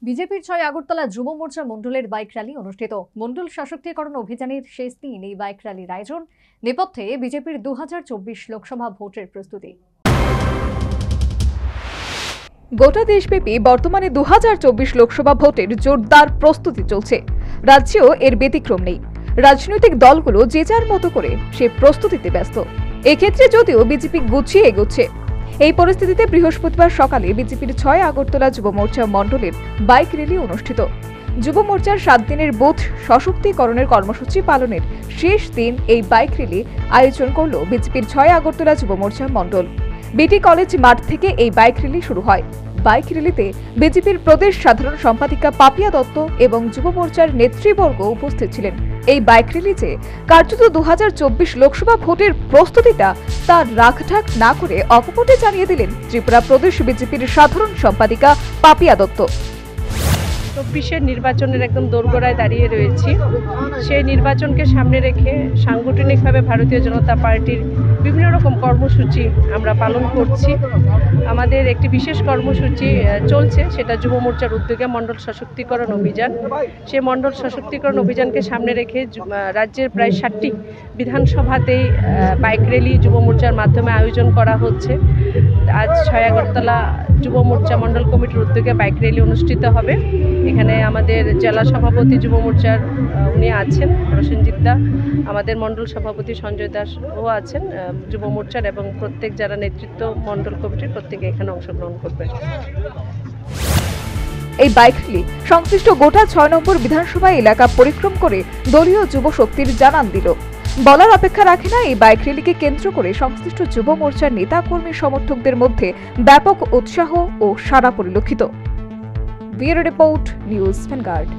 বিজেপির ৬ আগরতলা যুব মোর্চা মণ্ডলের বাইক র্যালি অনুষ্ঠিত। মণ্ডল সশক্তিকরণ অভিযানের শেষ দিন এই বাইক র্যালির আয়োজন। নেপথ্যে বিজেপির ২০২৪ লোকসভা ভোটের প্রস্তুতি। গোটা দেশব্যাপী বর্তমানে ২০২৪ লোকসভা ভোটের জোরদার প্রস্তুতি চলছে। রাজ্যেও এর ব্যতিক্রম নেই। রাজনৈতিক দলগুলো যে যার মতো করে সে প্রস্তুতিতে ব্যস্ত। এক্ষেত্রে যদিও বিজেপি গুছিয়ে এগোচ্ছে। এই পরিস্থিতিতে বৃহস্পতিবার সকালে বিজেপির ৬ আগরতলা যুব মোর্চা মণ্ডলের বাইক র্যালি অনুষ্ঠিত। যুব মোর্চার ৭ দিনের বুথ সশক্তিকরণের কর্মসূচি পালনের শেষ দিন এই বাইক র্যালি আয়োজন করল বিজেপির ৬ আগরতলা যুব মোর্চা মণ্ডল। বিটি কলেজ মাঠ থেকে এই বাইক র্যালি শুরু হয়। বাইক র্যালিতে বিজেপির প্রদেশ সাধারণ সম্পাদিকা পাপিয়া দত্ত এবং যুব মোর্চার নেতৃবর্গ উপস্থিত ছিলেন। এই বাইক র্যালিতে কার্যত ২০২৪ লোকসভা ভোটের প্রস্তুতিটা তার রাখঢাক না করে অকপটে জানিয়ে দিলেন ত্রিপুরা প্রদেশ বিজেপির সাধারণ সম্পাদিকা পাপিয়া দত্ত। ২৪-এর নির্বাচনের একদম দোরগোড়ায় দাঁড়িয়ে রয়েছি। সেই নির্বাচনকে সামনে রেখে সাংগঠনিকভাবে ভারতীয় জনতা পার্টির বিভিন্ন রকম কর্মসূচি আমরা পালন করছি। আমাদের একটি বিশেষ কর্মসূচি চলছে, সেটা যুব মোর্চার উদ্যোগে মণ্ডল সশক্তিকরণ অভিযান। সেই মণ্ডল সশক্তিকরণ অভিযানকে সামনে রেখে রাজ্যের প্রায় ৬০টি বিধানসভাতেই বাইক র্যালি যুব মোর্চার মাধ্যমে আয়োজন করা হচ্ছে। আজ ৬ আগরতলা যুব মোর্চা মণ্ডল কমিটির উদ্যোগে বাইক র্যালি অনুষ্ঠিত হবে। এখানে আমাদের জেলা সভাপতি যুব মোর্চার উনি আছেন প্রসেনজিৎ দা, আমাদের মণ্ডল সভাপতি সঞ্জয় দাসও আছেন যুব মোর্চার, এবং প্রত্যেক যারা নেতৃত্ব মণ্ডল কমিটির প্রত্যেকে এখানে অংশগ্রহণ করবেন। এই বাইক র্যালি সংশ্লিষ্ট গোটা ৬ নম্বর বিধানসভা এলাকা পরিক্রম করে দলীয় যুব শক্তির জানান দিল। বলার অপেক্ষা রাখে না, এই বাইক র্যালিকে কেন্দ্র করে সংশ্লিষ্ট যুব মোর্চার নেতা কর্মী সমর্থকদের মধ্যে ব্যাপক উৎসাহ ও সাড়া পরিলক্ষিত। Bureau report, news vanguard.